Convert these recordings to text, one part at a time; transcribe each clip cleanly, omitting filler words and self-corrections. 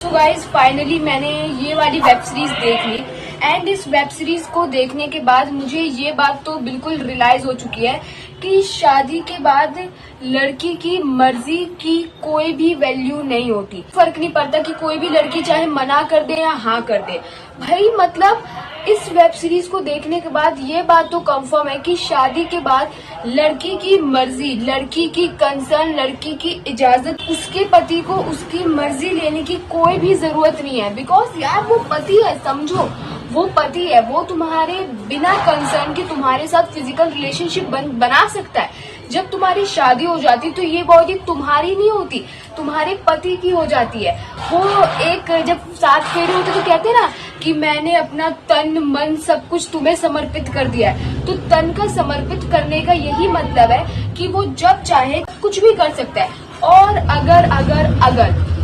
तो guys finally मैंने ये वाली वेब सीरीज देख ली एंड इस वेब सीरीज को देखने के बाद मुझे ये बात तो बिल्कुल रियलाइज हो चुकी है कि शादी के बाद लड़की की मर्जी की कोई भी वैल्यू नहीं होती। फर्क नहीं पड़ता कि कोई भी लड़की चाहे मना कर दे या हाँ कर दे। भाई मतलब इस वेब सीरीज को देखने के बाद ये बात तो कंफर्म है कि शादी के बाद लड़की की मर्जी, लड़की की कंसर्न, लड़की की इजाजत, उसके पति को उसकी मर्जी लेने की कोई भी जरूरत नहीं है। बिकॉज यार वो पति है, समझो वो पति है, वो तुम्हारे बिना कंसर्न के तुम्हारे साथ फिजिकल रिलेशनशिप बना सकता है। जब तुम्हारी शादी हो जाती तो ये बॉडी तुम्हारी नहीं होती, तुम्हारे पति की हो जाती है। वो एक जब साथ फेरे होते तो कहते हैं ना कि मैंने अपना तन मन सब कुछ तुम्हें समर्पित कर दिया है। तो तन का समर्पित करने का यही मतलब है कि वो जब चाहे कुछ भी कर सकता है। और अगर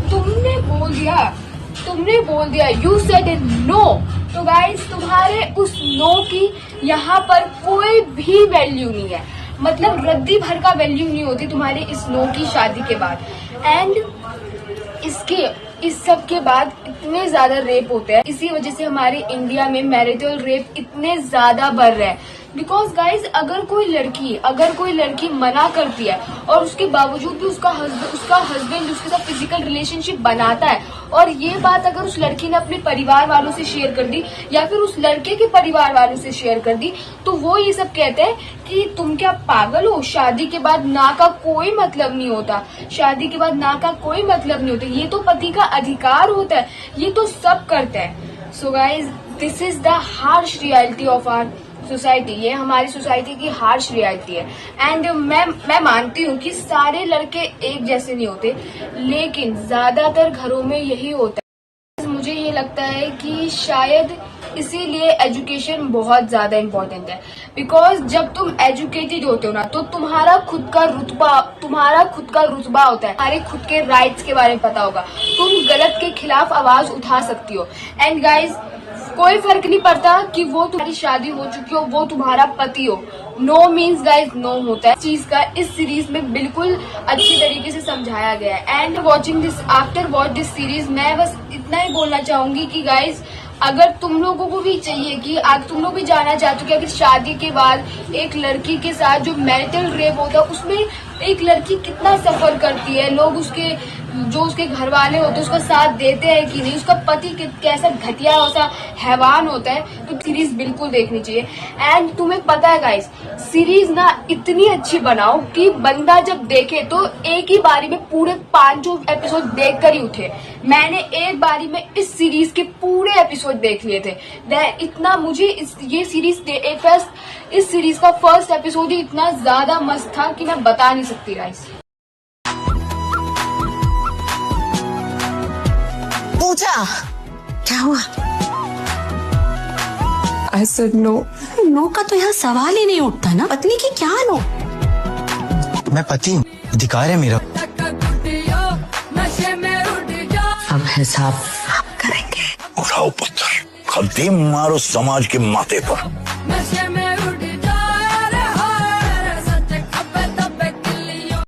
तुमने बोल दिया यू सेड नो, तो गाइस तुम्हारे उस नो की यहाँ पर कोई भी वैल्यू नहीं है। मतलब रद्दी भर का वैल्यू नहीं होती तुम्हारे इस नो की शादी के बाद। एंड इस सब के बाद इतने ज्यादा रेप होते हैं, इसी वजह से हमारे इंडिया में मैरिटल रेप इतने ज्यादा बढ़ रहे हैं। बिकॉज गाइज अगर कोई लड़की मना करती है और उसके बावजूद भी उसका हस्बैंड उसके साथ फिजिकल रिलेशनशिप बनाता है, और ये बात अगर उस लड़की ने अपने परिवार वालों से शेयर कर दी या फिर उस लड़के के परिवार वालों से शेयर कर दी, तो वो ये सब कहते हैं कि तुम क्या पागल हो, शादी के बाद ना का कोई मतलब नहीं होता, शादी के बाद ना का कोई मतलब नहीं होता, ये तो पति का अधिकार होता है, ये तो सब करते हैं। So guys this is the harsh reality of our society. ये हमारी सोसाइटी की हार्श रियलिटी है। एंड मैं मानती हूँ कि सारे लड़के एक जैसे नहीं होते, लेकिन ज्यादातर घरों में यही होता है। मुझे ये लगता है कि शायद इसीलिए एजुकेशन बहुत ज्यादा इम्पोर्टेंट है। बिकॉज जब तुम एजुकेटेड होते हो ना, तो तुम्हारा खुद का रुतबा होता है, तुम्हारे खुद के राइट्स के बारे में पता होगा, तुम गलत के खिलाफ आवाज उठा सकती हो। एंड गाइज कोई फर्क नहीं पड़ता कि वो तुम्हारी शादी हो चुकी हो, वो तुम्हारा पति हो। नो मीन्स गाइज नो होता है। इस चीज का इस सीरीज में बिल्कुल अच्छी तरीके से समझाया गया है। And after watch this series मैं बस इतना ही बोलना चाहूंगी कि गाइज अगर तुम लोगों को भी चाहिए कि आज तुम लोग भी जानना चाहते हो कि अगर शादी के बाद एक लड़की के साथ जो मैरिटल रेप होता है उसमें एक लड़की कितना सफर करती है, लोग उसके घर वाले होते हैं उसका साथ देते हैं कि नहीं, उसका पति कैसा घटिया सा हैवान होता है, तो सीरीज बिल्कुल देखनी चाहिए। एंड तुम्हें पता है गाइस, सीरीज ना इतनी अच्छी बनाओ कि बंदा जब देखे तो एक ही बारी में पूरे 5 एपिसोड देख कर ही उठे। मैंने एक बारी में इस सीरीज के पूरे एपिसोड देख लिए थे। इतना मुझे इस सीरीज का फर्स्ट एपिसोड ही इतना ज्यादा मस्त था कि मैं बता नहीं सकती गाइस। पूजा क्या हुआ? I said no. नो का तो यहाँ सवाल ही नहीं उठता ना, पत्नी की क्या नो? मैं पति हूँ, अधिकार है मेरा। अब हिसाब करेंगे। उठाओ पत्थर, कभी मारो समाज के माथे पर।